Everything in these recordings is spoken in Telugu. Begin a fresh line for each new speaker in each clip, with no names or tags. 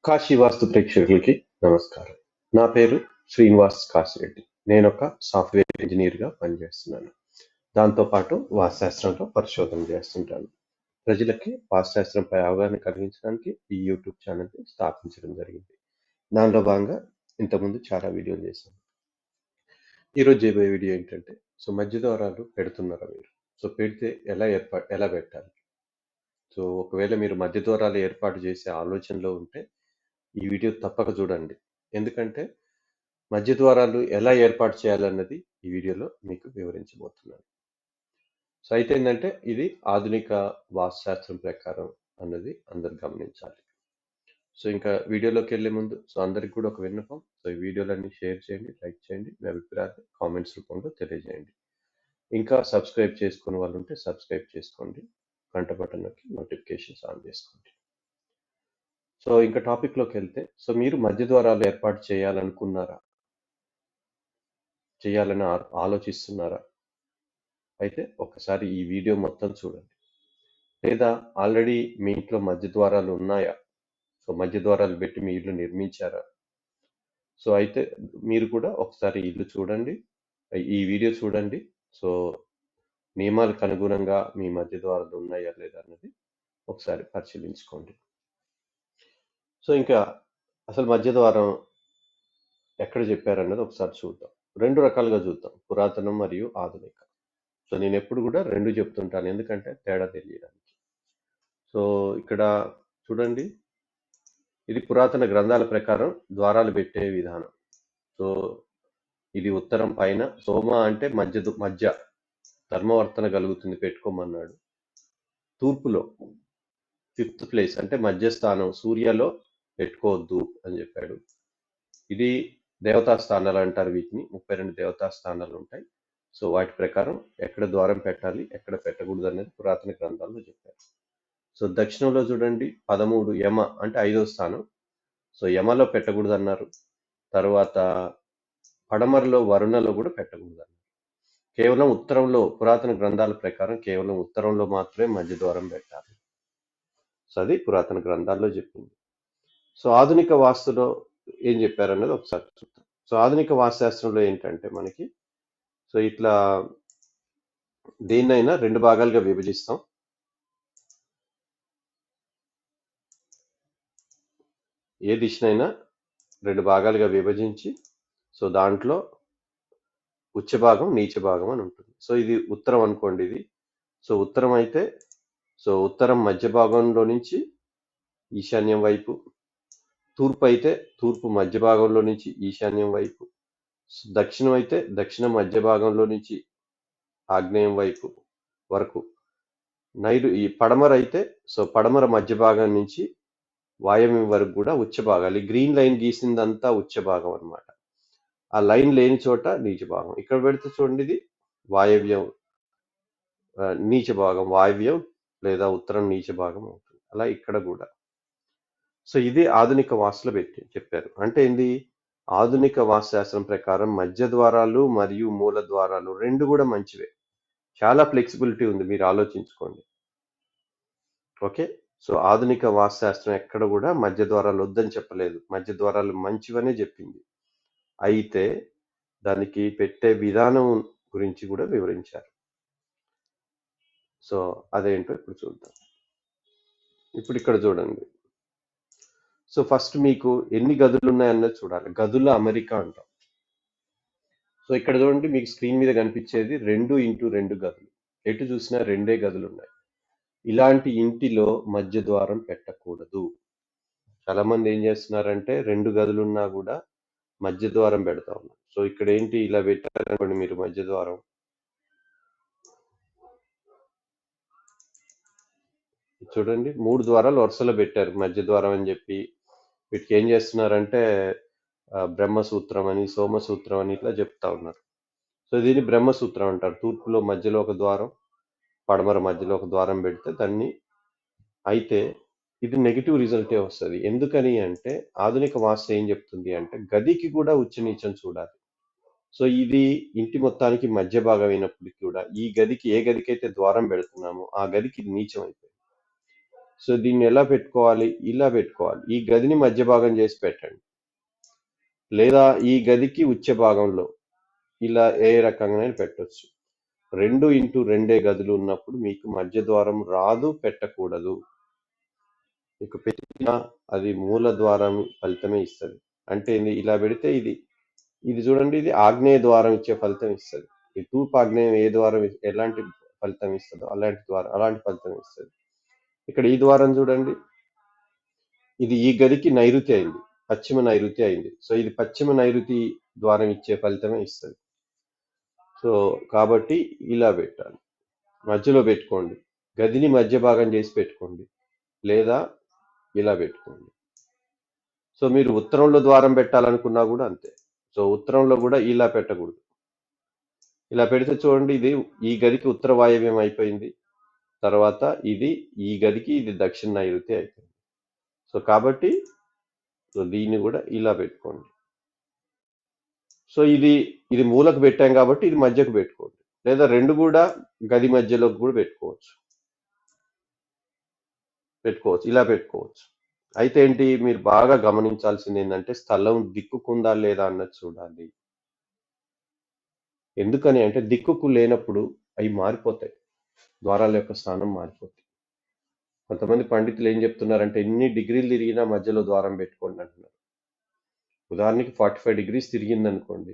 కాశీ వాస్తు ప్రేక్షకులకి నమస్కారం. నా పేరు శ్రీనివాస్ కాశిరెడ్డి. నేనొక సాఫ్ట్‌వేర్ ఇంజినీర్‌గా పనిచేస్తున్నాను. దాంతో పాటు వాస్తుశాస్త్రంలో పరిశోధన చేస్తుంటాను. ప్రజలకి వాస్తుశాస్త్రంపై అవగాహన కలిగించడానికి ఈ యూట్యూబ్ ఛానెల్‌ని స్థాపించడం జరిగింది. దానిలో భాగంగా ఇంతకుముందు చాలా వీడియోలు చేశాను. ఈరోజు చేయబోయే వీడియో ఏంటంటే, మధ్య ద్వారాలు పెడుతున్నారా మీరు? పెడితే ఎలా పెట్టాలి? ఒకవేళ మీరు మధ్య ద్వారాలు ఏర్పాటు చేసే ఆలోచనలో ఉంటే ఈ వీడియో తప్పక చూడండి. ఎందుకంటే మధ్య ద్వారాలు ఎలా ఏర్పాటు చేయాలన్నది ఈ వీడియోలో మీకు వివరించబోతున్నాను. అయితే ఏంటంటే ఇది ఆధునిక వాస్తుశాస్త్రం ప్రకారం అన్నది అందరూ గమనించాలి. ఇంకా వీడియోలోకి వెళ్ళే ముందు అందరికి కూడా ఒక విన్నపం. ఈ వీడియోలన్నీ షేర్ చేయండి, లైక్ చేయండి, మీ అభిప్రాయాన్ని కామెంట్స్ రూపంలో తెలియజేయండి. ఇంకా సబ్స్క్రైబ్ చేసుకునే వాళ్ళు ఉంటే సబ్స్క్రైబ్ చేసుకోండి. గంట బటన్ నొక్కి నోటిఫికేషన్స్ ఆన్ చేసుకోండి. ఇంకా టాపిక్లోకి వెళ్తే మీరు మధ్య ద్వారాలు ఏర్పాటు చేయాలనుకున్నారా? చేయాలని ఆలోచిస్తున్నారా? అయితే ఒక్కసారి ఈ వీడియో మొత్తం చూడండి. లేదా ఆల్రెడీ మీ ఇంట్లో మధ్య ద్వారాలు ఉన్నాయా? మధ్య ద్వారాలు పెట్టి మీ ఇల్లు నిర్మించారా? అయితే మీరు కూడా ఒకసారి ఇల్లు చూడండి, ఈ వీడియో చూడండి. నియమాలకు అనుగుణంగా మీ మధ్య ద్వారాలు ఉన్నాయా లేదా అన్నది ఒకసారి పరిశీలించుకోండి. ఇంకా అసలు మధ్య ద్వారం ఎక్కడ చెప్పారన్నది ఒకసారి చూద్దాం. 2 రకాలుగా చూద్దాం, పురాతనం మరియు ఆధునిక. నేను ఎప్పుడు కూడా 2 చెప్తుంటాను, ఎందుకంటే తేడా తెలియడానికి. ఇక్కడ చూడండి, ఇది పురాతన గ్రంథాల ప్రకారం ద్వారాలు పెట్టే విధానం. ఇది ఉత్తరం పైన, సోమ అంటే మధ్య ధర్మవర్తన కలుగుతుంది పెట్టుకోమన్నాడు. తూర్పులో 5th ప్లేస్ అంటే మధ్యస్థానం, సూర్యలో పెట్టుకోవద్దు అని చెప్పాడు. ఇది దేవతా స్థానాలు అంటారు వీటిని. 32 దేవతా స్థానాలు ఉంటాయి. వాటి ప్రకారం ఎక్కడ ద్వారం పెట్టాలి, ఎక్కడ పెట్టకూడదు అనేది పురాతన గ్రంథాల్లో చెప్పారు. దక్షిణంలో చూడండి 13 యమ అంటే 5వ స్థానం. యమలో పెట్టకూడదు అన్నారు. తర్వాత పడమరలో వరుణలో కూడా పెట్టకూడదు అన్నారు. కేవలం ఉత్తరంలో, పురాతన గ్రంథాల ప్రకారం కేవలం ఉత్తరంలో మాత్రమే మధ్య ద్వారం పెట్టాలి. అది పురాతన గ్రంథాల్లో చెప్పింది. ఆధునిక వాస్తులో ఏం చెప్పారన్నది ఒకసారి చూద్దాం. ఆధునిక వాస్తుశాస్త్రంలో ఏంటంటే మనకి ఇట్లా దేన్నైనా 2 భాగాలుగా విభజిస్తాం. ఏ దిశనైనా 2 భాగాలుగా విభజించి దాంట్లో ఉచ్చ భాగం, నీచ భాగం అని ఉంటుంది. ఇది ఉత్తరం అనుకోండి. ఇది ఉత్తరం అయితే ఉత్తరం మధ్య భాగంలో నుంచి ఈశాన్యం వైపు, తూర్పు అయితే తూర్పు మధ్య భాగంలో నుంచి ఈశాన్యం వైపు, దక్షిణం అయితే దక్షిణ మధ్య భాగంలో నుంచి ఆగ్నేయం వైపు వరకు, ఈ పడమర అయితే పడమర మధ్య భాగం నుంచి వాయవ్యం వరకు కూడా ఉచ్చ భాగాలు. గ్రీన్ లైన్ గీసిందంతా ఉచ్చ భాగం అనమాట. ఆ లైన్ లేని చోట నీచ భాగం. ఇక్కడ పెడితే చూడండి, ఇది వాయవ్యం, నీచ భాగం వాయవ్యం లేదా ఉత్తరం నీచ భాగం అవుతుంది. అలా ఇక్కడ కూడా. ఇది ఆధునిక వాస్తులో చెప్పారు. అంటే ఏంది? ఆధునిక వాస్తుశాస్త్రం ప్రకారం మధ్య ద్వారాలు మరియు మూల ద్వారాలు 2 కూడా మంచివే. చాలా ఫ్లెక్సిబిలిటీ ఉంది, మీరు ఆలోచించుకోండి. ఓకే. ఆధునిక వాస్తుశాస్త్రం ఎక్కడ కూడా మధ్య ద్వారాలు వద్దని చెప్పలేదు, మధ్య ద్వారాలు మంచివనే చెప్పింది. అయితే దానికి పెట్టే విధానం గురించి కూడా వివరించారు. అదేంటో ఇప్పుడు చూద్దాం. ఇప్పుడు ఇక్కడ చూడండి. ఫస్ట్ మీకు ఎన్ని గదులు ఉన్నాయన్నది చూడాలి. గదుల అమరిక అంటాం. ఇక్కడ చూడండి, మీకు స్క్రీన్ మీద కనిపించేది 2x2 గదులు. ఎటు చూసినా 2 గదులు ఉన్నాయి. ఇలాంటి ఇంటిలో మధ్య ద్వారం పెట్టకూడదు. చాలా మంది ఏం చేస్తున్నారంటే 2 గదులు ఉన్నా కూడా మధ్య ద్వారం పెడతా ఉన్నారు. ఇక్కడ ఏంటి, ఇలా పెట్టారనుకోండి మీరు మధ్య ద్వారం, చూడండి 3 ద్వారాలు వరుసలో పెట్టారు మధ్య ద్వారం అని చెప్పి. వీటికి ఏం చేస్తున్నారంటే బ్రహ్మసూత్రం అని, సోమసూత్రం అని ఇట్లా చెప్తా ఉన్నారు. దీన్ని బ్రహ్మసూత్రం అంటారు. తూర్పులో మధ్యలో ఒక ద్వారం, పడమర మధ్యలో ఒక ద్వారం పెడితే దాన్ని. అయితే ఇది నెగిటివ్ రిజల్టే వస్తుంది. ఎందుకని అంటే ఆధునిక వాస్తు ఏం చెప్తుంది అంటే గదికి కూడా ఉచ్చ నీచం చూడాలి. ఇది ఇంటి మొత్తానికి మధ్య భాగం అయినప్పటికీ కూడా ఈ గదికి, ఏ గదికి అయితే ద్వారం పెడుతున్నామో ఆ గదికి నీచం అయిపోయింది. సో దీన్ని ఎలా పెట్టుకోవాలి? ఇలా పెట్టుకోవాలి. ఈ గదిని మధ్య భాగం చేసి పెట్టండి. లేదా ఈ గదికి ఉచ్చ భాగంలో ఇలా ఏ రకంగా పెట్టొచ్చు. 2x2 గదులు ఉన్నప్పుడు మీకు మధ్య ద్వారం రాదు, పెట్టకూడదు. మీకు పెట్టినా అది మూల ద్వారం ఫలితమే ఇస్తుంది. అంటే ఇలా పెడితే ఇది చూడండి, ఇది ఆగ్నేయ ద్వారం ఇచ్చే ఫలితం ఇస్తుంది. ఈ తూర్పు ఆగ్నేయం ఏ ద్వారం ఎలాంటి ఫలితం ఇస్తుందో అలాంటి ఫలితం ఇస్తుంది. ఇక్కడ ఈ ద్వారం చూడండి, ఇది ఈ గదికి నైరుతి అయింది, పశ్చిమ నైరుతి అయింది. సో ఇది పశ్చిమ నైరుతి ద్వారం ఇచ్చే ఫలితమే ఇస్తుంది. సో కాబట్టి ఇలా పెట్టాలి, మధ్యలో పెట్టుకోండి. గదిని మధ్య భాగం చేసి పెట్టుకోండి, లేదా ఇలా పెట్టుకోండి. సో మీరు ఉత్తరంలో ద్వారం పెట్టాలనుకున్నా కూడా అంతే. సో ఉత్తరంలో కూడా ఇలా పెట్టకూడదు. ఇలా పెడితే చూడండి, ఇది ఈ గదికి ఉత్తర వాయవ్యం అయిపోయింది, తర్వాత ఈ గదికి ఇది దక్షిణ నైరుతి అయిపోయింది. సో కాబట్టి దీన్ని కూడా ఇలా పెట్టుకోండి. సో ఇది మూలకు పెట్టాం కాబట్టి ఇది మధ్యకు పెట్టుకోండి, లేదా రెండు కూడా గది మధ్యలోకి కూడా పెట్టుకోవచ్చు. ఇలా పెట్టుకోవచ్చు. అయితే ఏంటి, మీరు బాగా గమనించాల్సింది ఏంటంటే స్థలం దిక్కుకుందా లేదా అన్నది చూడాలి. ఎందుకని అంటే దిక్కుకు లేనప్పుడు అవి మారిపోతాయి, ద్వారాల యొక్క స్థానం మారిపోతాయి. కొంతమంది పండితులు ఏం చెప్తున్నారంటే ఎన్ని డిగ్రీలు తిరిగినా మధ్యలో ద్వారం పెట్టుకోండి అంటున్నారు. ఉదాహరణకి 45 degrees తిరిగింది అనుకోండి,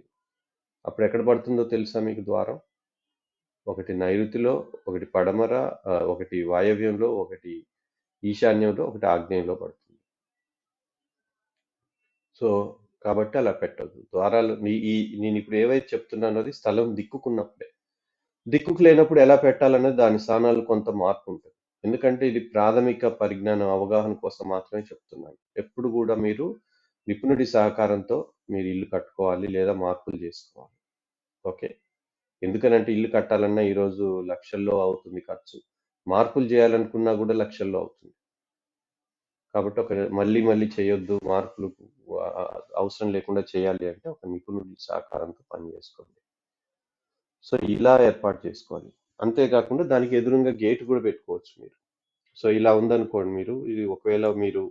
అప్పుడు ఎక్కడ పడుతుందో తెలుసా మీకు ద్వారం? ఒకటి నైరుతిలో, ఒకటి పడమర, ఒకటి వాయవ్యంలో, ఒకటి ఈశాన్యంలో, ఒకటి ఆగ్నేయంలో పడుతుంది. సో కాబట్టి అలా పెట్టద్దు ద్వారాలు. నేను ఇప్పుడు ఏవైతే చెప్తున్నానో అది స్థలం దిక్కుకున్నప్పుడే. దిక్కుకు లేనప్పుడు ఎలా పెట్టాలనేది దాని స్థానాలు కొంత మార్పు ఉంటుంది. ఎందుకంటే ఇది ప్రాథమిక పరిజ్ఞానం, అవగాహన కోసం మాత్రమే చెప్తున్నాను. ఎప్పుడు కూడా మీరు నిపుణుడి సహకారంతో మీరు ఇల్లు కట్టుకోవాలి, లేదా మార్పులు చేసుకోవాలి. ఓకే, ఎందుకనంటే ఇల్లు కట్టాలన్నా ఈరోజు లక్షల్లో అవుతుంది ఖర్చు, మార్పులు చేయాలనుకున్నా కూడా లక్షల్లో అవుతుంది. కాబట్టి మళ్ళీ చేయొద్దు, మార్పులు అవసరం లేకుండా చేయాలి అంటే ఒక నిపుణుడి సహకారంతో పని చేసుకోండి. సో ఇలా ఏర్పాటు చేసుకోవాలి. అంతేకాకుండా దానికి ఎదురుగా గేట్ కూడా పెట్టుకోవచ్చు మీరు. సో ఇలా ఉందనుకోండి, ఇది ఒకవేళ మీరు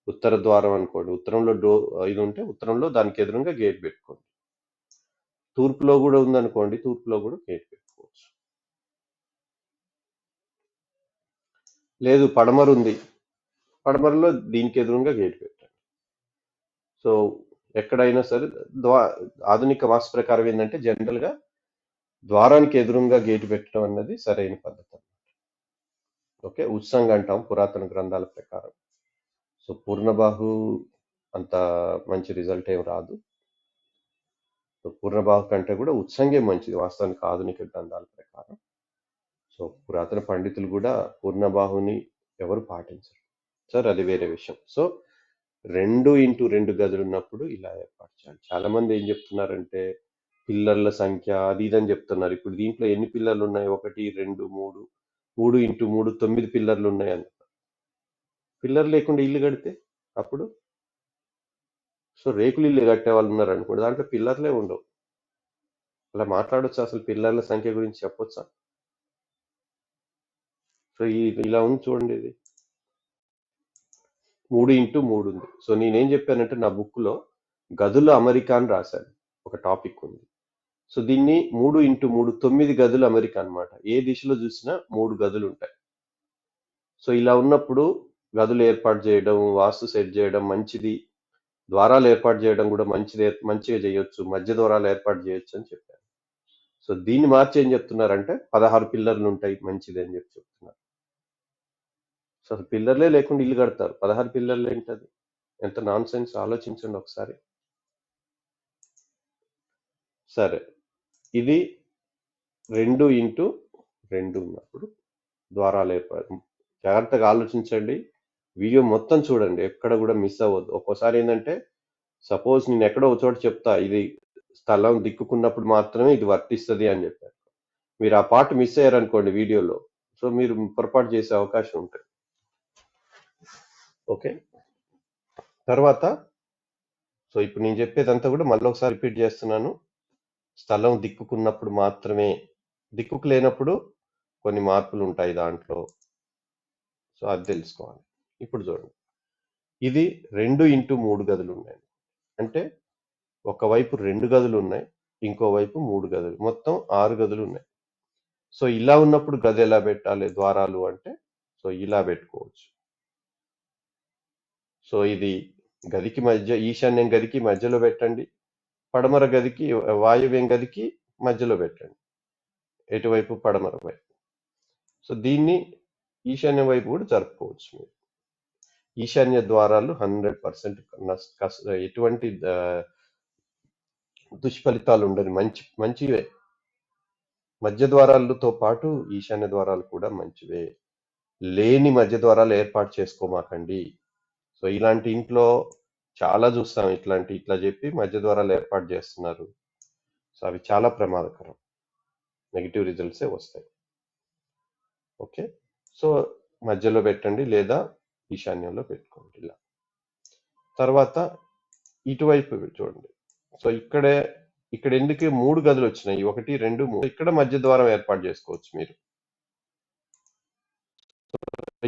ఉత్తర ద్వారం అనుకోండి, ఉత్తరంలో ఇది ఉంటే ఉత్తరంలో దానికి ఎదురుగా గేట్ పెట్టుకోండి. తూర్పులో కూడా ఉందనుకోండి, తూర్పులో కూడా గేట్ పెట్టుకోవచ్చు. లేదు పడమర ఉంది, పడమరలో దీనికి ఎదురుగా గేట్ పెట్టండి. సో ఎక్కడైనా సరే ఆధునిక వాస్తు ప్రకారం ఏంటంటే జనరల్గా ద్వారానికి ఎదురుగా గేటు పెట్టడం అన్నది సరైన పద్ధతి. ఓకే, ఉత్సంగ్ అంటాం పురాతన గ్రంథాల ప్రకారం. సో పూర్ణబాహు అంత మంచి రిజల్ట్ ఏం రాదు. సో పూర్ణబాహు కంటే కూడా ఉత్సంగే మంచిది వాస్తవానికి ఆధునిక గ్రంథాల ప్రకారం. సో పురాతన పండితులు కూడా పూర్ణబాహుని ఎవరు పాటించరు సార్, అది వేరే విషయం. సో 2x2 గదులు ఉన్నప్పుడు ఇలా ఏర్పాటు చేయాలి. చాలా మంది ఏం చెప్తున్నారంటే పిల్లర్ల సంఖ్య అది ఇదని చెప్తున్నారు. ఇప్పుడు దీంట్లో ఎన్ని పిల్లర్లు ఉన్నాయి? 1 2 3 3x3 9 పిల్లర్లు ఉన్నాయి అన్న. పిల్లర్ లేకుండా ఇల్లు కడితే అప్పుడు సో రేకులు ఇల్లు కట్టే వాళ్ళు ఉన్నారు అనుకోండి, దాంట్లో పిల్లర్లే ఉండవు. అలా మాట్లాడొచ్చు? అసలు పిల్లర్ల సంఖ్య గురించి చెప్పొచ్చా? సో ఇలా ఉంది చూడండి, ఇది 3x3 ఉంది. సో నేనేం చెప్పానంటే నా బుక్లో గదుల అమెరికా అని రాశాను, ఒక టాపిక్ ఉంది. సో దీన్ని 3x3 9 గదుల అమెరికా అన్నమాట. ఏ దిశలో చూసినా 3 గదులు ఉంటాయి. సో ఇలా ఉన్నప్పుడు గదులు ఏర్పాటు చేయడం, వాస్తు సెట్ చేయడం మంచిది, ద్వారాలు ఏర్పాటు చేయడం కూడా మంచిగా చేయొచ్చు, మధ్య ద్వారాలు ఏర్పాటు చేయొచ్చు అని చెప్పారు. సో దీన్ని మార్చి ఏం చెప్తున్నారంటే 16 పిల్లర్లు ఉంటాయి మంచిది అని చెప్తున్నారు. సో అసలు పిల్లర్లే లేకుండా ఇల్లు కడతారు, 16 పిల్లర్లు ఏంటది? ఎంత నాన్ సెన్స్, ఆలోచించండి ఒకసారి. సరే, ఇది 2x2 ఉన్నప్పుడు ద్వారాలు ఏర్పాటు. జాగ్రత్తగా ఆలోచించండి, వీడియో మొత్తం చూడండి, ఎక్కడ కూడా మిస్ అవ్వద్దు. ఒక్కోసారి ఏంటంటే సపోజ్ నేను ఎక్కడో ఒక చోట చెప్తా ఇది స్థలం దిక్కుకున్నప్పుడు మాత్రమే ఇది వర్తిస్తుంది అని చెప్పారు, మీరు ఆ పార్ట్ మిస్ అయ్యారనుకోండి వీడియోలో, సో మీరు పొరపాటు చేసే అవకాశం ఉంటుంది. ఓకే, తర్వాత సో ఇప్పుడు నేను చెప్పేదంతా కూడా మళ్ళీ ఒకసారి రిపీట్ చేస్తున్నాను. స్థలం దిక్కుకున్నప్పుడు మాత్రమే, దిక్కుకు లేనప్పుడు కొన్ని మార్పులు ఉంటాయి దాంట్లో. సో అది తెలుసుకోవాలి. ఇప్పుడు చూడండి, ఇది 2x3 గదులు ఉన్నాయి. అంటే ఒకవైపు 2 గదులు ఉన్నాయి, ఇంకోవైపు 3 గదులు, మొత్తం 6 గదులు ఉన్నాయి. సో ఇలా ఉన్నప్పుడు గది ఎలా పెట్టాలి ద్వారాలు అంటే, సో ఇలా పెట్టుకోవచ్చు. సో ఇది గదికి మధ్య, ఈశాన్యం గదికి మధ్యలో పెట్టండి, పడమర గదికి వాయువ్యం గదికి మధ్యలో పెట్టండి, ఎటువైపు పడమర వైపు. సో దీన్ని ఈశాన్యం వైపు కూడా జరుపుకోవచ్చు మీరు. ఈశాన్య ద్వారాలు 100% ఎటువంటి దుష్ఫలితాలు ఉండని మంచివే. మధ్య ద్వారాలతో పాటు ఈశాన్య ద్వారాలు కూడా మంచివే. లేని మధ్య ద్వారాలు ఏర్పాటు చేసుకోమాకండి. సో ఇలాంటి ఇంట్లో చాలా చూస్తాం, ఇట్లా చెప్పి మధ్య ద్వారాలు ఏర్పాటు చేస్తున్నారు. సో అవి చాలా ప్రమాదకరం, నెగిటివ్ రిజల్ట్సే వస్తాయి. ఓకే, సో మధ్యలో పెట్టండి లేదా ఈశాన్యంలో పెట్టుకోండి ఇలా. తర్వాత ఇటువైపు చూడండి. సో ఇక్కడ ఎందుకు 3 గదులు వచ్చినాయి, 1, 2, 3. ఇక్కడ మధ్య ద్వారం ఏర్పాటు చేసుకోవచ్చు మీరు.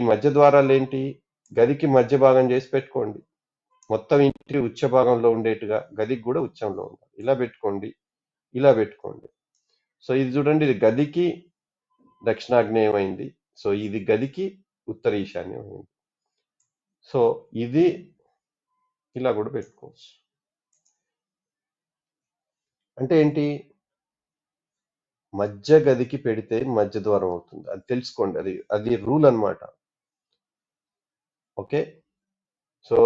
ఈ మధ్య ద్వారాలు ఏంటి, గదికి మధ్య భాగం చేసి పెట్టుకోండి. మొత్తం ఇంటి ఉచ్చ భాగంలో ఉండేట్టుగా గదికి కూడా ఉచ్చంలో ఉండాలి. ఇలా పెట్టుకోండి, ఇలా పెట్టుకోండి. సో ఇది చూడండి, ఇది గదికి దక్షిణాగ్నేయం అయింది. సో ఇది గదికి ఉత్తర ఈశాన్యం అయింది. సో ఇది ఇలా కూడా పెట్టుకోవచ్చు. అంటే ఏంటి, మధ్య గదికి పెడితే మధ్య ద్వారం అవుతుంది, అది తెలుసుకోండి. అది రూల్ అన్నమాట. ఓకే, సో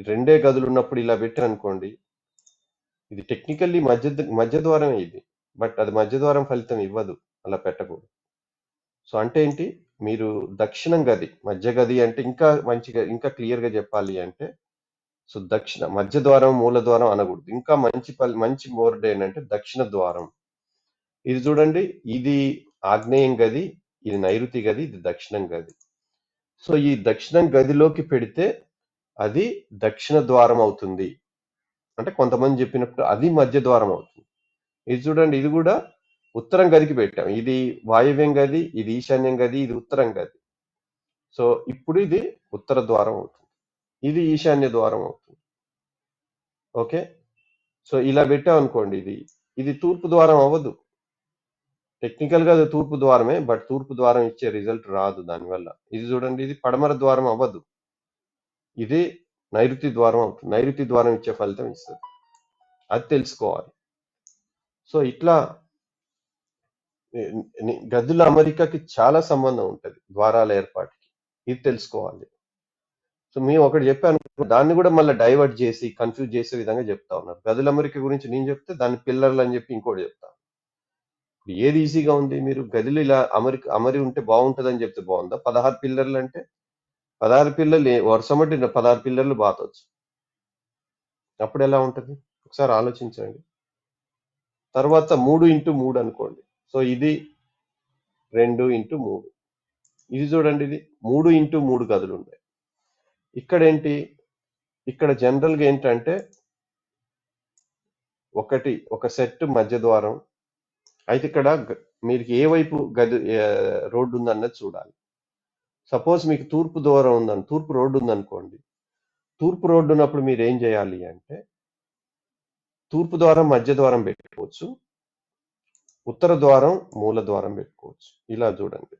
2 గదులు ఉన్నప్పుడు ఇలా పెట్టారనుకోండి, ఇది టెక్నికల్లీ మధ్య ద్వారమే ఇది, బట్ అది మధ్య ద్వారం ఫలితం ఇవ్వదు, అలా పెట్టకూడదు. సో అంటే ఏంటి, మీరు దక్షిణం గది, మధ్య గది అంటే ఇంకా మంచిగా, ఇంకా క్లియర్గా చెప్పాలి అంటే, సో మధ్య ద్వారం మూల ద్వారం అనకూడదు, ఇంకా మంచి వర్డ్ ఏంటంటే దక్షిణ ద్వారం. ఇది చూడండి, ఇది ఆగ్నేయం గది, ఇది నైరుతి గది, ఇది దక్షిణం గది. సో ఈ దక్షిణం గదిలోకి పెడితే అది దక్షిణ ద్వారం అవుతుంది. అంటే కొంతమంది చెప్పినప్పుడు అది మధ్య ద్వారం అవుతుంది. ఇది చూడండి, ఇది కూడా ఉత్తరం గదికి పెట్టాం, ఇది వాయువ్యం గది, ఇది ఈశాన్యం గది, ఇది ఉత్తరం గది. సో ఇప్పుడు ఇది ఉత్తర ద్వారం అవుతుంది, ఇది ఈశాన్య ద్వారం అవుతుంది. ఓకే, సో ఇలా పెట్టాం అనుకోండి, ఇది తూర్పు ద్వారం అవ్వదు. టెక్నికల్ గా అది తూర్పు ద్వారమే, బట్ తూర్పు ద్వారం ఇచ్చే రిజల్ట్ రాదు దానివల్ల. ఇది చూడండి, ఇది పడమర ద్వారం అవ్వదు, ఇది నైరుతి ద్వారం అవుతుంది, నైరుతి ద్వారం ఇచ్చే ఫలితం ఇస్తుంది, అది తెలుసుకోవాలి. సో ఇట్లా గదుల అమరికకి చాలా సంబంధం ఉంటుంది ద్వారాల ఏర్పాటుకి, ఇది తెలుసుకోవాలి. సో మేము ఒకటి చెప్పాను, దాన్ని కూడా మళ్ళీ డైవర్ట్ చేసి కన్ఫ్యూజ్ చేసే విధంగా చెప్తా ఉన్నారు. గదుల అమరిక గురించి నేను చెప్తే దాన్ని పిల్లర్లు అని చెప్పి ఇంకోటి చెప్తాను. ఏది ఈజీగా ఉంది, మీరు గదిలో ఇలా అమరి ఉంటే బాగుంటుందని చెప్తే బాగుందా, 16 పిల్లర్లు అంటే 16 పిల్లర్లు వర్షమట్టి 16 పిల్లర్లు బాతొచ్చు, అప్పుడు ఎలా ఉంటుంది ఒకసారి ఆలోచించండి. తర్వాత 3x3 అనుకోండి, సో ఇది 2x3, ఇది చూడండి, ఇది 3x3 గదులు ఉన్నాయి. ఇక్కడ ఏంటి, ఇక్కడ జనరల్గా ఏంటంటే ఒక సెట్ మధ్య ద్వారం అయితే, ఇక్కడ మీరు ఏ వైపు గది రోడ్డు ఉందన్నది చూడాలి. సపోజ్ మీకు తూర్పు ద్వారం ఉందని, తూర్పు రోడ్డు ఉందనుకోండి, తూర్పు రోడ్డు ఉన్నప్పుడు మీరు ఏం చేయాలి అంటే, తూర్పు ద్వారం మధ్య ద్వారం పెట్టుకోవచ్చు, ఉత్తర ద్వారం మూల ద్వారం పెట్టుకోవచ్చు. ఇలా చూడండి,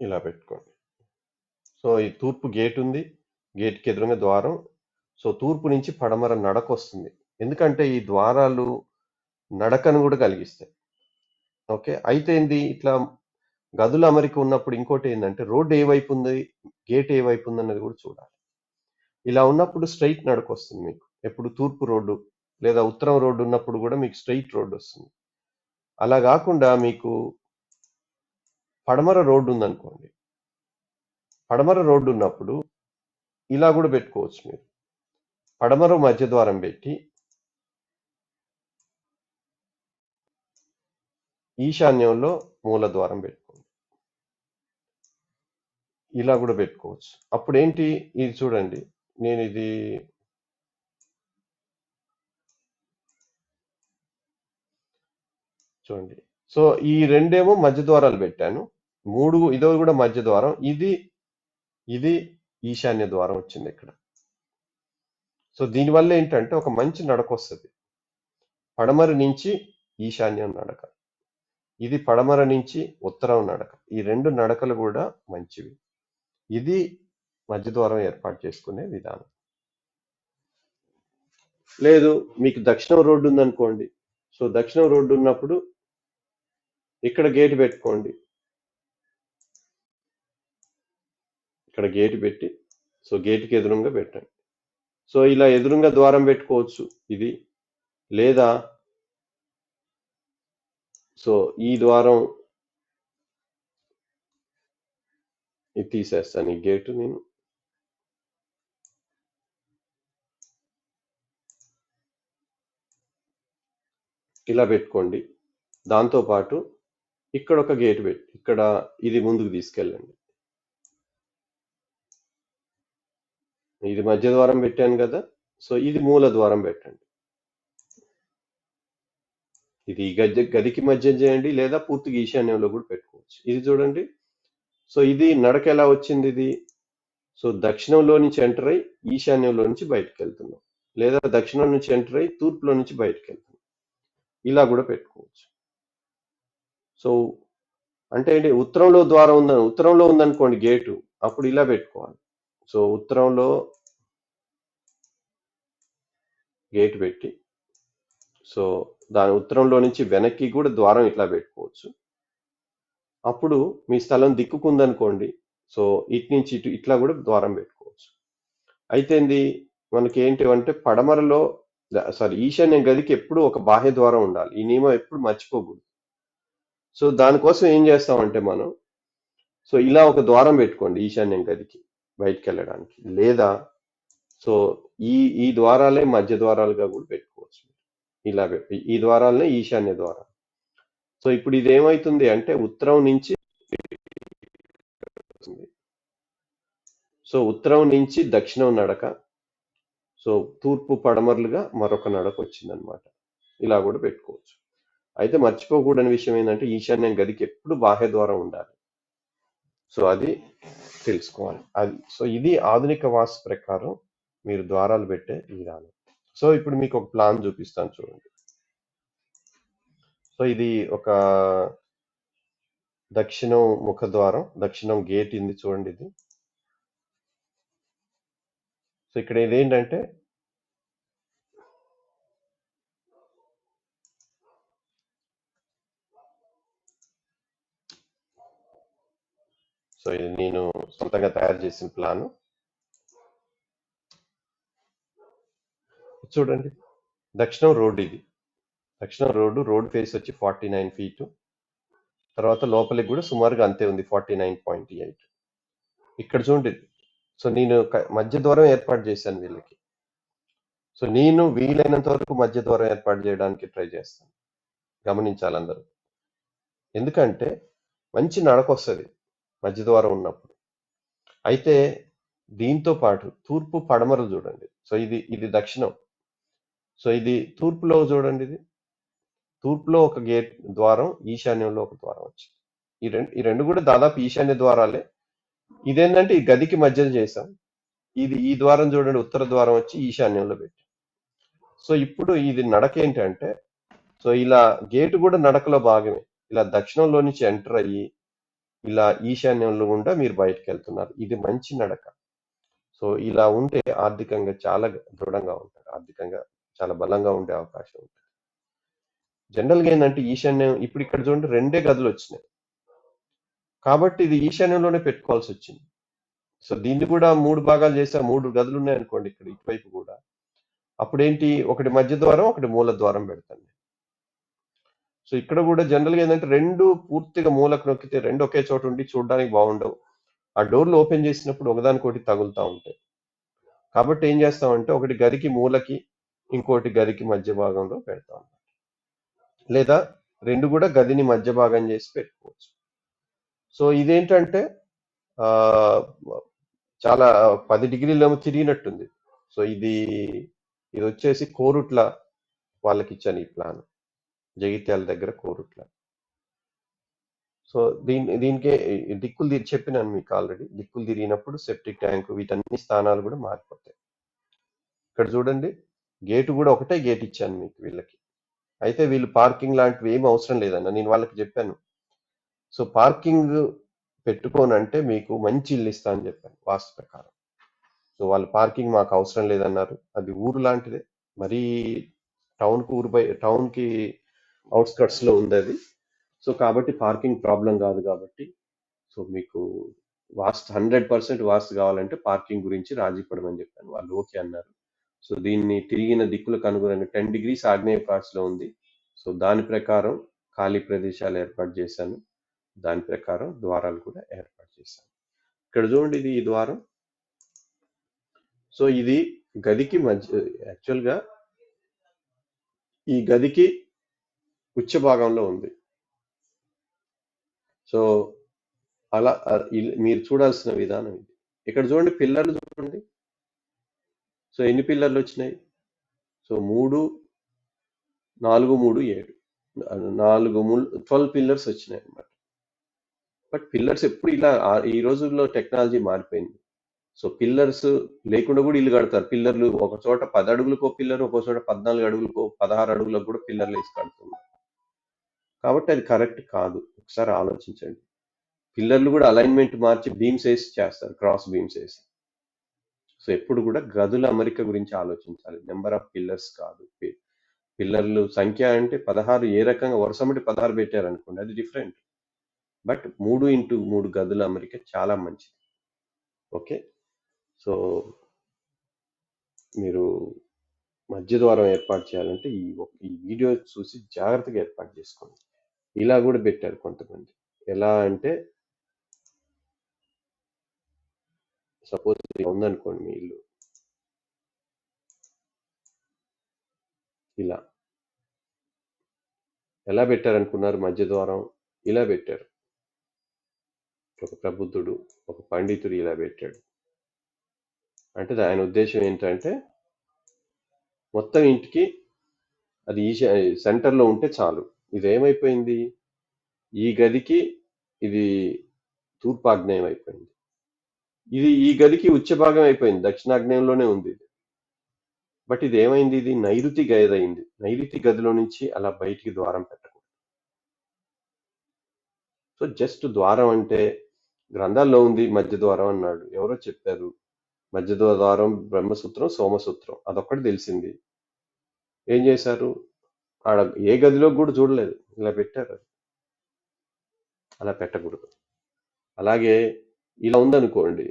ఇలా పెట్టుకోండి. సో ఈ తూర్పు గేట్ ఉంది, గేట్కి ఎదురుగా ద్వారం. సో తూర్పు నుంచి పడమర నడక వస్తుంది, ఎందుకంటే ఈ ద్వారాలు నడకను కూడా కలిగిస్తాయి. ఓకే, అయితే ఏంది, ఇట్లా గదుల అమరిక ఉన్నప్పుడు ఇంకోటి ఏంటంటే, రోడ్డు ఏ వైపు ఉంది, గేట్ ఏ వైపు ఉంది అన్నది కూడా చూడాలి. ఇలా ఉన్నప్పుడు స్ట్రైట్ నడక వస్తుంది మీకు, ఎప్పుడు తూర్పు రోడ్డు లేదా ఉత్తరం రోడ్డు ఉన్నప్పుడు కూడా మీకు స్ట్రైట్ రోడ్డు వస్తుంది. అలా కాకుండా మీకు పడమర రోడ్డు ఉందనుకోండి, పడమర రోడ్డు ఉన్నప్పుడు ఇలా కూడా పెట్టుకోవచ్చు మీరు, పడమర మధ్య ద్వారం పెట్టి ఈశాన్యంలో మూల ద్వారం పెట్టుకోండి, ఇలా కూడా పెట్టుకోవచ్చు. అప్పుడు ఏంటి, ఇది చూడండి, నేను ఇది చూడండి. సో ఈ రెండేమో మధ్య ద్వారాలు పెట్టాను. ఇదో కూడా మధ్య ద్వారం. ఇది ఈశాన్య ద్వారం వచ్చింది ఇక్కడ. సో దీనివల్ల ఏంటంటే ఒక మంచి నడక వస్తుంది. పడమర నుంచి ఈశాన్యం నడక, ఇది పడమర నుంచి ఉత్తరం నడక. ఈ రెండు నడకలు కూడా మంచివి. ఇది మధ్య ద్వారం ఏర్పాటు చేసుకునే విధానం. లేదు మీకు దక్షిణం రోడ్డు ఉందనుకోండి. సో దక్షిణం రోడ్డు ఉన్నప్పుడు ఇక్కడ గేట్ పెట్టుకోండి. ఇక్కడ గేట్ పెట్టి సో గేట్కి ఎదురుగా పెట్టండి. సో ఇలా ఎదురుగా ద్వారం పెట్టుకోవచ్చు ఇది. లేదా సో ఈ ద్వారం ఇది తీసేస్తాను, ఈ గేటు నేను. ఇలా పెట్టుకోండి. దాంతోపాటు ఇక్కడ ఒక గేట్ పెట్టి ఇక్కడ ఇది ముందుకు తీసుకెళ్ళండి. ఇది మధ్య ద్వారం పెట్టాను కదా. సో ఇది మూల ద్వారం పెట్టండి. ఇది గదికి మధ్య చేయండి, లేదా పూర్తిగా ఈశాన్యంలో కూడా పెట్టుకోవచ్చు. ఇది చూడండి. సో ఇది నడక ఎలా వచ్చింది ఇది. సో దక్షిణంలో నుంచి ఎంటర్ అయ్యి ఈశాన్యంలో నుంచి బయటకు వెళ్తున్నాం, లేదా దక్షిణం నుంచి ఎంటర్ అయ్యి తూర్పులో నుంచి బయటకు వెళ్తున్నాం. ఇలా కూడా పెట్టుకోవచ్చు. సో అంటే ఏంటి, ఉత్తరంలో ద్వారం ఉత్తరంలో ఉందనుకోండి గేటు, అప్పుడు ఇలా పెట్టుకోవాలి. సో ఉత్తరంలో గేట్ పెట్టి సో దాని ఉత్తరంలో నుంచి వెనక్కి కూడా ద్వారం ఇట్లా పెట్టుకోవచ్చు. అప్పుడు మీ స్థలం దిక్కుకుందనుకోండి, సో ఇటు నుంచి ఇటు ఇట్లా కూడా ద్వారం పెట్టుకోవచ్చు. అయితే మనకి ఏంటి అంటే పడమరలో ఈశాన్యం గదికి ఎప్పుడు ఒక బాహ్య ద్వారం ఉండాలి. ఈ నియమం ఎప్పుడు మర్చిపోకూడదు. సో దానికోసం ఏం చేస్తామంటే మనం సో ఇలా ఒక ద్వారం పెట్టుకోండి ఈశాన్యం గదికి బయటికి వెళ్ళడానికి, లేదా సో ఈ ద్వారాలే మధ్య ద్వారాలుగా కూడా పెట్టుకోవచ్చు. ఇలా పెట్టి ఈ ద్వారాలనే ఈశాన్య ద్వారం. సో ఇప్పుడు ఇది ఏమవుతుంది అంటే ఉత్తరం నుంచి సో ఉత్తరం నుంచి దక్షిణం నడక, సో తూర్పు పడమరలుగా మరొక నడక వచ్చిందనమాట. ఇలా కూడా పెట్టుకోవచ్చు. అయితే మర్చిపోకూడని విషయం ఏంటంటే ఈశాన్యం గదికి ఎప్పుడు బాహ్య ద్వారం ఉండాలి. సో అది తెలుసుకోవాలి. సో ఇది ఆధునిక వాస్తు ప్రకారం మీరు ద్వారాలు పెట్టే విధానం. సో ఇప్పుడు మీకు ఒక ప్లాన్ చూపిస్తాను చూడండి. సో ఇది ఒక దక్షిణం ముఖద్వారం, దక్షిణం గేట్ ఉంది చూడండి ఇది. సో ఇక్కడ ఇదేంటంటే సో ఇది నేను సొంతంగా తయారు చేసిన ప్లాను. చూడండి, దక్షిణం రోడ్డు ఇది. దక్షిణం రోడ్డు ఫేస్ వచ్చి 49 ఫీటు. తర్వాత లోపలికి కూడా సుమారుగా అంతే ఉంది, 49.8. ఇక్కడ చూడండి. సో నేను మధ్య ద్వారం ఏర్పాటు చేశాను వీళ్ళకి. సో నేను వీలైనంత వరకు మధ్య ద్వారం ఏర్పాటు చేయడానికి ట్రై చేస్తాను. గమనించాలి అందరూ. ఎందుకంటే మంచి నడక వస్తుంది మధ్య ద్వారం ఉన్నప్పుడు. అయితే దీంతో పాటు తూర్పు పడమరలు చూడండి. సో ఇది దక్షిణం. సో ఇది తూర్పులో చూడండి. ఇది తూర్పులో ఒక గేట్ ద్వారం, ఈశాన్యంలో ఒక ద్వారం వచ్చింది. ఈ రెండు కూడా దాదాపు ఈశాన్య ద్వారాలే. ఇదేంటంటే ఈ గదికి మధ్య చేసాం. ఈ ద్వారం చూడండి, ఉత్తర ద్వారం వచ్చి ఈశాన్యంలో పెట్టి. సో ఇప్పుడు ఇది నడక ఏంటంటే సో ఇలా గేటు కూడా నడకలో భాగమే. ఇలా దక్షిణంలో నుంచి ఎంటర్ అయ్యి ఇలా ఈశాన్యంలో గుండా మీరు బయటకు వెళ్తున్నారు. ఇది మంచి నడక. సో ఇలా ఉంటే ఆర్థికంగా చాలా దృఢంగా ఉంటారు, ఆర్థికంగా చాలా బలంగా ఉండే అవకాశం ఉంటుంది. జనరల్గా ఏంటంటే ఈశాన్యం ఇప్పుడు ఇక్కడ చూడండి 2 గదులు వచ్చినాయి కాబట్టి ఇది ఈశాన్యంలోనే పెట్టుకోవాల్సి వచ్చింది. సో దీన్ని కూడా 3 భాగాలు చేసా, 3 గదులు ఉన్నాయి అనుకోండి ఇక్కడ ఇటువైపు కూడా. అప్పుడేంటి, ఒకటి మధ్య ద్వారం, ఒకటి మూల ద్వారం పెడతాను. సో ఇక్కడ కూడా జనరల్గా ఏంటంటే 2 పూర్తిగా మూలకు నొక్కితే 2 ఒకే చోట ఉండి చూడడానికి బాగుండవు. ఆ డోర్లు ఓపెన్ చేసినప్పుడు ఒకదానికోటి తగులుతూ ఉంటాయి. కాబట్టి ఏం చేస్తామంటే ఒకటి గదికి మూలకి, ఇంకోటి గదికి మధ్య భాగంలో పెడతాం. లేదా 2 కూడా గదిని మధ్య భాగం చేసి పెట్టుకోవచ్చు. సో ఇదేంటంటే చాలా 10 డిగ్రీలేమో తిరిగినట్టుంది. సో ఇది వచ్చేసి కోరుట్ల వాళ్ళకి ఇచ్చాను ఈ ప్లాన్. జగిత్యాల దగ్గర కోరుట్ల. సో దీనికే దిక్కులు చెప్పినాను మీకు ఆల్రెడీ. దిక్కులు తిరిగినప్పుడు సెప్టిక్ ట్యాంక్ వీటన్ని స్థానాలు కూడా మారిపోతాయి. ఇక్కడ చూడండి, గేటు కూడా ఒకటే గేట్ ఇచ్చాను మీకు వీళ్ళకి. అయితే వీళ్ళు పార్కింగ్ లాంటివి ఏమి అవసరం లేదన్న, నేను వాళ్ళకి చెప్పాను. సో పార్కింగ్ పెట్టుకోనంటే మీకు మంచి ఇల్లు ఇస్తా అని చెప్పాను వాస్తు ప్రకారం. సో వాళ్ళు పార్కింగ్ మాకు అవసరం లేదన్నారు. అది ఊరు లాంటిదే, మరీ టౌన్కి అవుట్స్కట్స్లో ఉంది అది. సో కాబట్టి పార్కింగ్ ప్రాబ్లం కాదు కాబట్టి, సో మీకు వాస్తు 100% వాస్తు కావాలంటే పార్కింగ్ గురించి రాజీ పడమని చెప్పాను. వాళ్ళు ఓకే అన్నారు. సో దీన్ని తిరిగిన దిక్కులకు అనుగుణంగా 10 degrees ఆగ్నేయ ప్రాచ్లో ఉంది. సో దాని ప్రకారం ఖాళీ ప్రదేశాలు ఏర్పాటు చేశాను. దాని ప్రకారం ద్వారాలు కూడా ఏర్పాటు చేశాను. ఇక్కడ చూడండి, ఇది ఈ ద్వారం. సో ఇది గదికి మధ్య, యాక్చువల్గా ఈ గదికి ఉచ్చ భాగంలో ఉంది. సో అలా మీరు చూడాల్సిన విధానం ఇది. ఇక్కడ చూడండి, పిల్లర్లు చూడండి. సో ఎన్ని పిల్లర్లు వచ్చినాయి? సో 3, 4, 3, 7, 12 పిల్లర్స్ వచ్చినాయి అన్నమాట. బట్ పిల్లర్స్ ఎప్పుడు ఇలా, ఈ రోజుల్లో టెక్నాలజీ మారిపోయింది. సో పిల్లర్స్ లేకుండా కూడా ఇల్లు కడతారు. పిల్లర్లు ఒక చోట 10 అడుగులకో పిల్లర్, ఒక చోట 14 అడుగులకో 16 అడుగులకు కూడా పిల్లర్లు వేసి కడుతున్నారు. కాబట్టి అది కరెక్ట్ కాదు. ఒకసారి ఆలోచించండి. పిల్లర్లు కూడా అలైన్మెంట్ మార్చి బీమ్స్ వేసి చేస్తారు, క్రాస్ బీమ్స్ వేసి. సో ఎప్పుడు కూడా గదుల అమరిక గురించి ఆలోచించాలి, నెంబర్ ఆఫ్ పిల్లర్స్ కాదు. పిల్లర్లు సంఖ్య అంటే 16, ఏ రకంగా వరుసమటి 16 పెట్టారనుకోండి, అది డిఫరెంట్. బట్ 3x3 గదుల అమరిక చాలా మంచిది. ఓకే, సో మీరు మధ్య ద్వారం ఏర్పాటు చేయాలంటే ఈ వీడియో చూసి జాగ్రత్తగా ఏర్పాటు చేసుకోండి. ఇలా కూడా పెట్టారు కొంతమంది. ఎలా అంటే, సపోజ్ ఉందనుకోండి మీ ఇల్లు, ఇలా ఎలా పెట్టారనుకున్నారు? మధ్య ద్వారం ఇలా పెట్టారు. ఒక ప్రబుద్ధుడు, ఒక పండితుడు ఇలా పెట్టాడు. అంటే ఆయన ఉద్దేశం ఏంటంటే, మొత్తం ఇంటికి అది సెంటర్లో ఉంటే చాలు. ఇది ఏమైపోయింది, ఈ గదికి ఇది తూర్పాగ్నేయం అయిపోయింది. ఇది ఈ గదికి ఉచ్చ భాగం అయిపోయింది, దక్షిణాగ్నేయంలోనే ఉంది ఇది. బట్ ఇది ఏమైంది, ఇది నైరుతి గది అయింది. నైరుతి గదిలో నుంచి అలా బయటికి ద్వారం పెట్టకూడదు. సో జస్ట్ ద్వారం అంటే, గ్రంథాల్లో ఉంది మధ్య ద్వారం అన్నాడు, ఎవరో చెప్పారు. మధ్య ద్వారం బ్రహ్మసూత్రం, సోమసూత్రం అదొక్కటి తెలిసింది. ఏం చేశారు, ఆడ ఏ గదిలో కూడా చూడలేదు, ఇలా పెట్టారు. అలా పెట్టకూడదు. అలాగే ఇలా ఉందనుకోండి,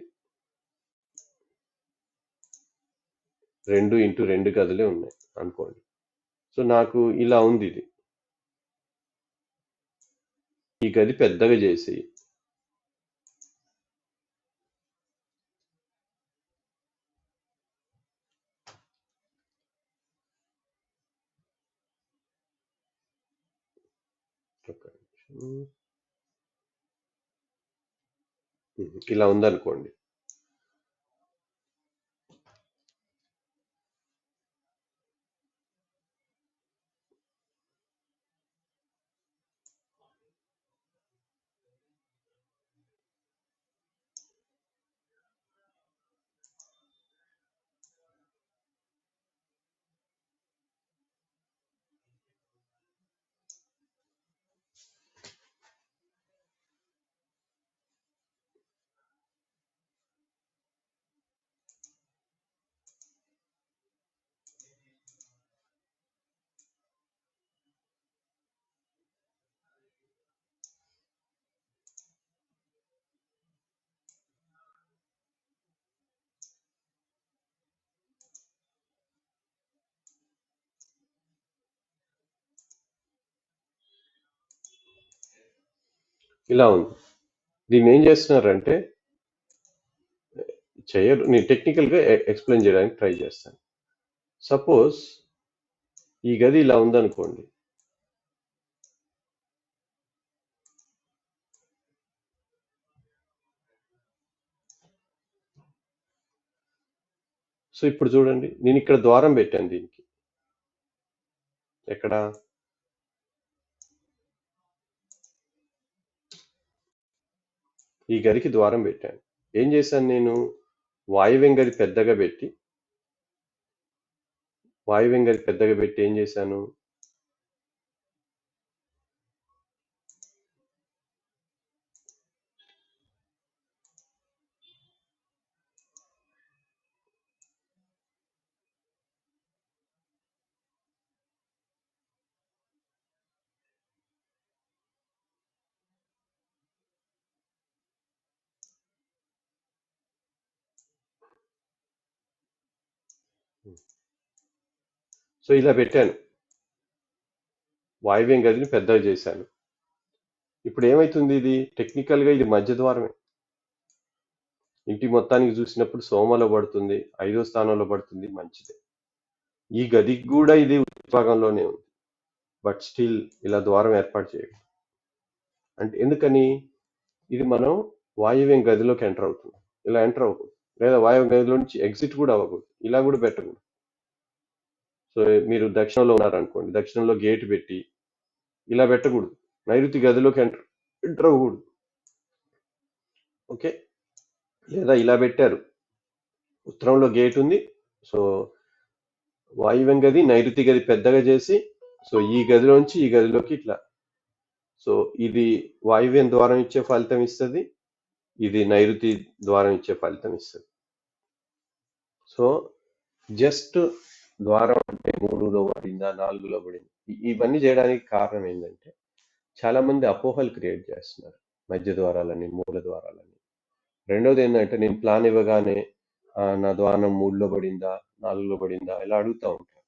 2x2 గదులే ఉన్నాయి అనుకోండి. సో నాకు ఇలా ఉంది, ఇది ఈ గది పెద్దగా చేసి ఇలా ఉందనుకోండి. ఇలా ఉంది. దీన్ని ఏం చేస్తున్నారంటే, చేయరు, నేను టెక్నికల్గా ఎక్స్ప్లెయిన్ చేయడానికి ట్రై చేస్తాను. సపోజ్ ఈ గది ఇలా ఉందనుకోండి. సో ఇప్పుడు చూడండి, నేను ఇక్కడ ద్వారం పెట్టాను దీనికి. ఎక్కడ, ఈ గదికి ద్వారం పెట్టాను. ఏం చేశాను నేను? వాయువ్యం గది పెద్దగా పెట్టి ఏం చేశాను? సో ఇలా పెట్టాను. వాయువ్యం గదిని పెద్దగా చేశాను. ఇప్పుడు ఏమైతుంది? ఇది టెక్నికల్గా ఇది మధ్య ద్వారమే. ఇంటి మొత్తానికి చూసినప్పుడు సోమలో పడుతుంది, 5వ స్థానంలో పడుతుంది, మంచిదే. ఈ గదికి కూడా ఇది భాగంలోనే ఉంది. బట్ స్టిల్ ఇలా ద్వారం ఏర్పాటు చేయాలి. అంటే ఎందుకని? ఇది మనం వాయువ్యం గదిలోకి ఎంటర్ అవుతుంది. ఇలా ఎంటర్ అవ్వకూడదు. లేదా వాయువ్యం గదిలో నుంచి ఎగ్జిట్ కూడా అవ్వకూడదు. ఇలా కూడా పెట్టకూడదు. సో మీరు దక్షిణంలో ఉన్నారనుకోండి, దక్షిణంలో గేట్ పెట్టి ఇలా పెట్టకూడదు. నైరుతి గదిలోకి ఎంటర్ అవ్వకూడదు. ఓకే, లేదా ఇలా పెట్టారు, ఉత్తరంలో గేట్ ఉంది, సో వాయువ్యం గది నైరుతి గది పెద్దగా చేసి, సో ఈ గదిలోంచి ఈ గదిలోకి ఇట్లా, సో ఇది వాయువ్యం ద్వారం ఇచ్చే ఫలితం ఇస్తుంది, ఇది నైరుతి ద్వారం ఇచ్చే ఫలితం ఇస్తుంది. సో జస్ట్ ద్వారం అంటే 3లో పడిందా 4లో పడింది, ఇవన్నీ చేయడానికి కారణం ఏంటంటే చాలా మంది అపోహలు క్రియేట్ చేస్తున్నారు, మధ్య ద్వారాలని మూల ద్వారాలని. రెండోది ఏంటంటే నేను ప్లాన్ ఇవ్వగానే నా ద్వారం 3లో పడిందా 4లో పడిందా ఇలా అడుగుతూ ఉంటాను.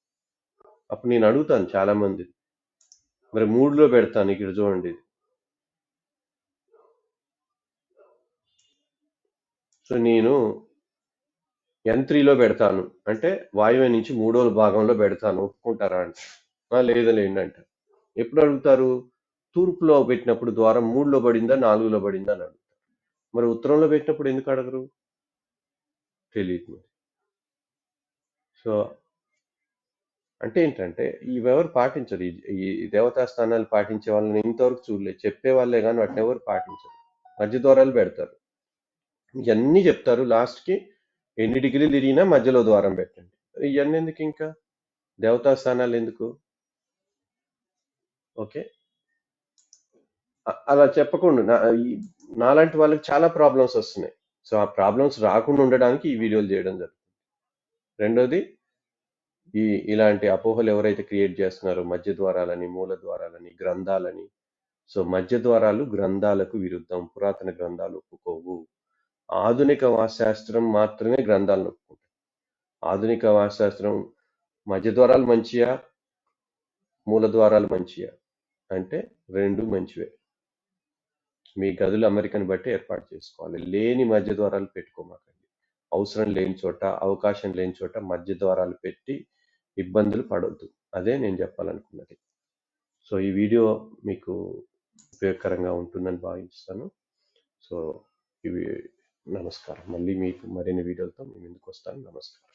అప్పుడు నేను అడుగుతాను చాలా మంది, మరి 3లో పెడతాను, ఇక్కడ చూడండి. సో నేను N3లో పెడతాను అంటే వాయువ్యం నుంచి 3వ భాగంలో పెడతాను, ఒప్పుకుంటారా అంటే లేదులేండి అంటారు. ఎప్పుడు అడుగుతారు? తూర్పులో పెట్టినప్పుడు ద్వారం 3లో పడిందా 4లో పడిందా అని అడుగుతారు. మరి ఉత్తరంలో పెట్టినప్పుడు ఎందుకు అడగరు? తెలియదు మరి. సో అంటే ఏంటంటే ఇవెవరు పాటించరు. ఈ దేవతా స్థానాలు పాటించే వాళ్ళని ఇంతవరకు చూడలేదు. చెప్పే వాళ్ళే కానీ వాటిని ఎవరు పాటించరు. మధ్య ద్వారాలు పెడతారు, ఇవన్నీ చెప్తారు, లాస్ట్కి ఎన్ని డిగ్రీలు తిరిగినా మధ్యలో ద్వారం పెట్టండి. ఇవన్నీ ఎందుకు? ఇంకా దేవతా స్థానాలు ఎందుకు? ఓకే, అలా చెప్పకుండా నాలాంటి వాళ్ళకి చాలా ప్రాబ్లమ్స్ వస్తున్నాయి. సో ఆ ప్రాబ్లమ్స్ రాకుండా ఉండడానికి ఈ వీడియోలు చేయడం జరుగుతుంది. రెండోది, ఇలాంటి అపోహలు ఎవరైతే క్రియేట్ చేస్తున్నారో మధ్య ద్వారాలని మూల ద్వారాలని గ్రంథాలని, సో మధ్య ద్వారాలు గ్రంథాలకు విరుద్ధం. పురాతన గ్రంథాలు ఒప్పుకోవు. ఆధునిక వాస్తుశాస్త్రం మాత్రమే గ్రంథాలను ఒప్పుకుంటాయి. ఆధునిక వాస్తుశాస్త్రం మధ్య ద్వారాలు మంచియా మూల ద్వారాలు మంచియా అంటే రెండు మంచివే. మీ గదుల అమరికను బట్టి ఏర్పాటు చేసుకోవాలి. లేని మధ్య ద్వారాలు పెట్టుకోమాకండి. అవసరం లేని చోట, అవకాశం లేని చోట మధ్య ద్వారాలు పెట్టి ఇబ్బందులు పడొద్దు. అదే నేను చెప్పాలనుకున్నది. సో ఈ వీడియో మీకు ఉపయోగకరంగా ఉంటుందని భావిస్తాను. సో ఇవి నమస్కారం. మళ్ళీ మీకు మరిన్ని వీడియోలతో మీ ముందుకు వస్తాను. నమస్కారం.